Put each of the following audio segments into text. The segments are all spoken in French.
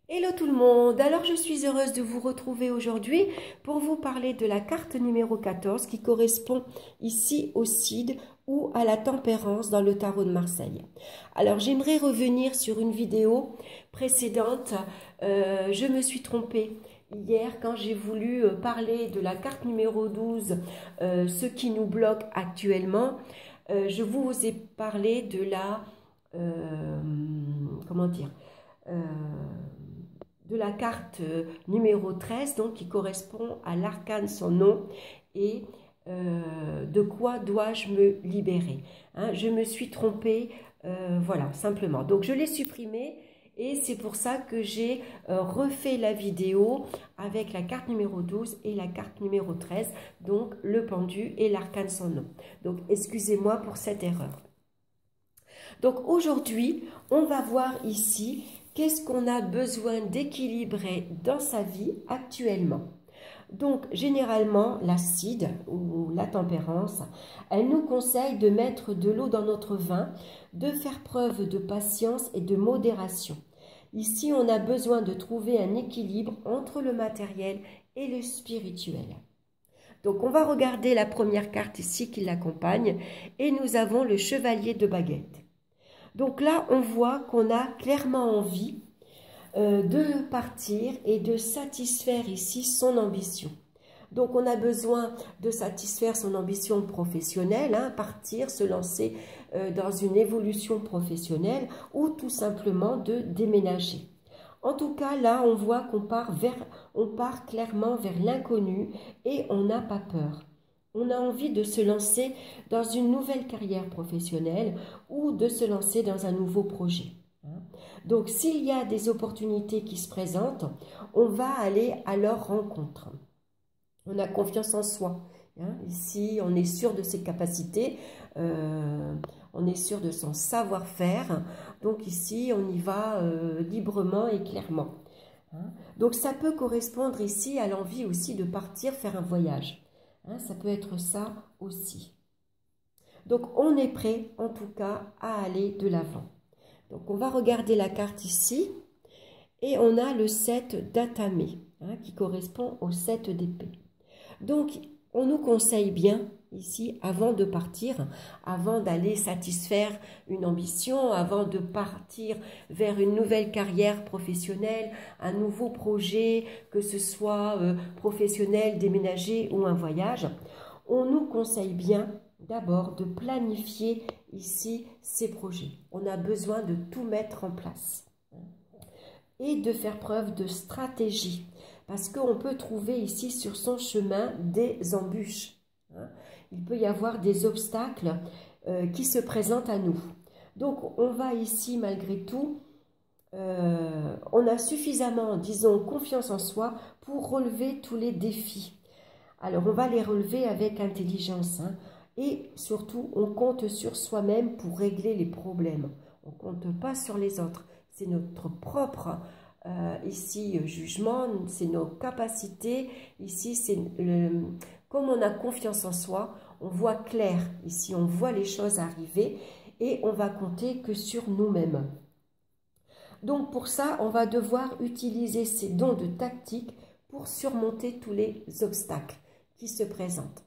Hello tout le monde, alors je suis heureuse de vous retrouver aujourd'hui pour vous parler de la carte numéro 14 qui correspond ici au Cid ou à la tempérance dans le tarot de Marseille. Alors j'aimerais revenir sur une vidéo précédente, je me suis trompée hier quand j'ai voulu parler de la carte numéro 12, ce qui nous bloque actuellement. Je vous ai parlé de la, comment dire, de la carte numéro 13, donc qui correspond à l'arcane son nom et de quoi dois-je me libérer. Je me suis trompée, voilà, simplement. Donc je l'ai supprimé et c'est pour ça que j'ai refait la vidéo avec la carte numéro 12 et la carte numéro 13, donc le pendu et l'arcane son nom. Donc excusez-moi pour cette erreur. Donc aujourd'hui, on va voir ici qu'est-ce qu'on a besoin d'équilibrer dans sa vie actuellement. Donc généralement, l'acide ou la tempérance, elle nous conseille de mettre de l'eau dans notre vin, de faire preuve de patience et de modération. Ici, on a besoin de trouver un équilibre entre le matériel et le spirituel. Donc on va regarder la première carte ici qui l'accompagne et nous avons le chevalier de baguette. Donc là, on voit qu'on a clairement envie de partir et de satisfaire ici son ambition. Donc on a besoin de satisfaire son ambition professionnelle, partir, se lancer dans une évolution professionnelle ou tout simplement de déménager. En tout cas, là, on voit qu'on part clairement vers l'inconnu et on n'a pas peur. On a envie de se lancer dans une nouvelle carrière professionnelle ou de se lancer dans un nouveau projet. Donc, s'il y a des opportunités qui se présentent, on va aller à leur rencontre. On a confiance en soi. Ici, on est sûr de ses capacités, on est sûr de son savoir-faire. Donc ici, on y va librement et clairement. Donc, ça peut correspondre ici à l'envie aussi de partir faire un voyage. Ça peut être ça aussi. Donc, on est prêt, en tout cas, à aller de l'avant. Donc, on va regarder la carte ici. Et on a le 7 d'atamé, qui correspond au 7 d'épée. Donc, on nous conseille bien, ici, avant de partir, avant d'aller satisfaire une ambition, avant de partir vers une nouvelle carrière professionnelle, un nouveau projet, que ce soit professionnel, déménager ou un voyage, on nous conseille bien d'abord de planifier ici ces projets. On a besoin de tout mettre en place et de faire preuve de stratégie. Parce qu'on peut trouver ici sur son chemin des embûches. Il peut y avoir des obstacles qui se présentent à nous. Donc on va ici malgré tout, on a suffisamment, disons, confiance en soi pour relever tous les défis. Alors on va les relever avec intelligence. Et surtout, on compte sur soi-même pour régler les problèmes. On ne compte pas sur les autres. C'est notre propre ici jugement, c'est nos capacités. Ici, c'est comme on a confiance en soi, on voit clair. Ici, on voit les choses arriver et on va compter que sur nous-mêmes. Donc pour ça, on va devoir utiliser ces dons de tactique pour surmonter tous les obstacles qui se présentent.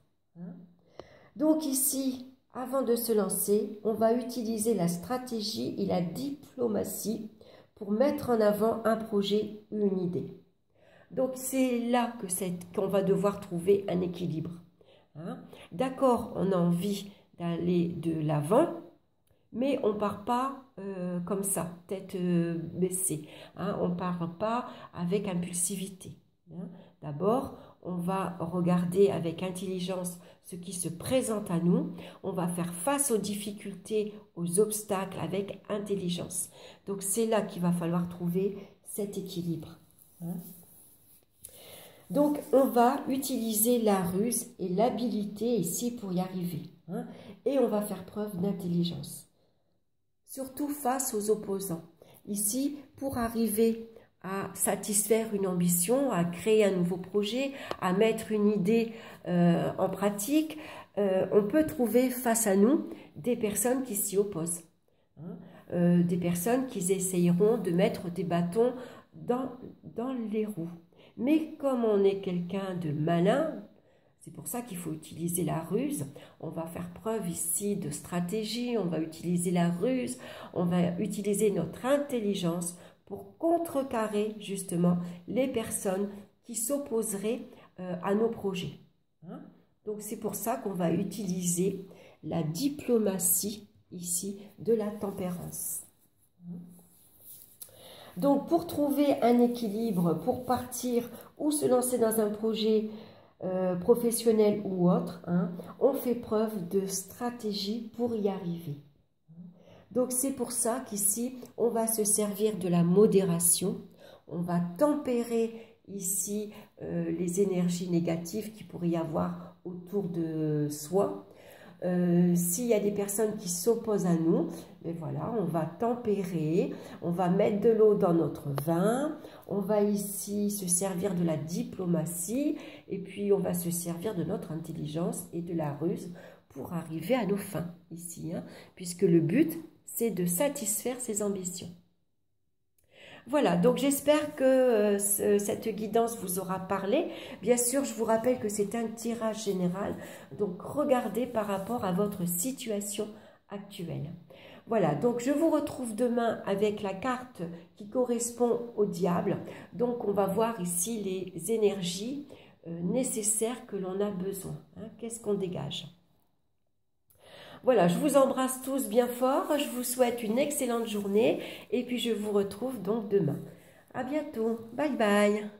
Donc ici, avant de se lancer, on va utiliser la stratégie et la diplomatie pour mettre en avant un projet ou une idée. Donc c'est là qu'on va devoir trouver un équilibre. D'accord, on a envie d'aller de l'avant, mais on ne part pas comme ça, tête baissée. On ne part pas avec impulsivité. D'abord, on va regarder avec intelligence ce qui se présente à nous. On va faire face aux difficultés, aux obstacles avec intelligence. Donc, c'est là qu'il va falloir trouver cet équilibre. Donc, on va utiliser la ruse et l'habileté ici pour y arriver. Et on va faire preuve d'intelligence. Surtout face aux opposants. Ici, pour arriver à satisfaire une ambition, à créer un nouveau projet, à mettre une idée en pratique, on peut trouver face à nous des personnes qui s'y opposent. des personnes qui essayeront de mettre des bâtons dans les roues. Mais comme on est quelqu'un de malin, c'est pour ça qu'il faut utiliser la ruse. On va faire preuve ici de stratégie, on va utiliser la ruse, on va utiliser notre intelligence pour contrecarrer justement les personnes qui s'opposeraient à nos projets. Hein? Donc c'est pour ça qu'on va utiliser la diplomatie ici de la tempérance. Donc pour trouver un équilibre, pour partir ou se lancer dans un projet professionnel ou autre, hein, on fait preuve de stratégie pour y arriver. Donc c'est pour ça qu'ici, on va se servir de la modération, on va tempérer ici les énergies négatives qu'il pourrait y avoir autour de soi. S'il y a des personnes qui s'opposent à nous, ben voilà, on va tempérer, on va mettre de l'eau dans notre vin, on va ici se servir de la diplomatie et puis on va se servir de notre intelligence et de la ruse pour arriver à nos fins ici, hein, puisque le but c'est de satisfaire ses ambitions. Voilà, donc j'espère que cette guidance vous aura parlé. Bien sûr, je vous rappelle que c'est un tirage général, donc regardez par rapport à votre situation actuelle. Voilà, donc je vous retrouve demain avec la carte qui correspond au diable. Donc on va voir ici les énergies nécessaires que l'on a besoin. Hein. Qu'est-ce qu'on dégage ? Voilà, je vous embrasse tous bien fort, je vous souhaite une excellente journée et puis je vous retrouve donc demain. À bientôt, bye bye.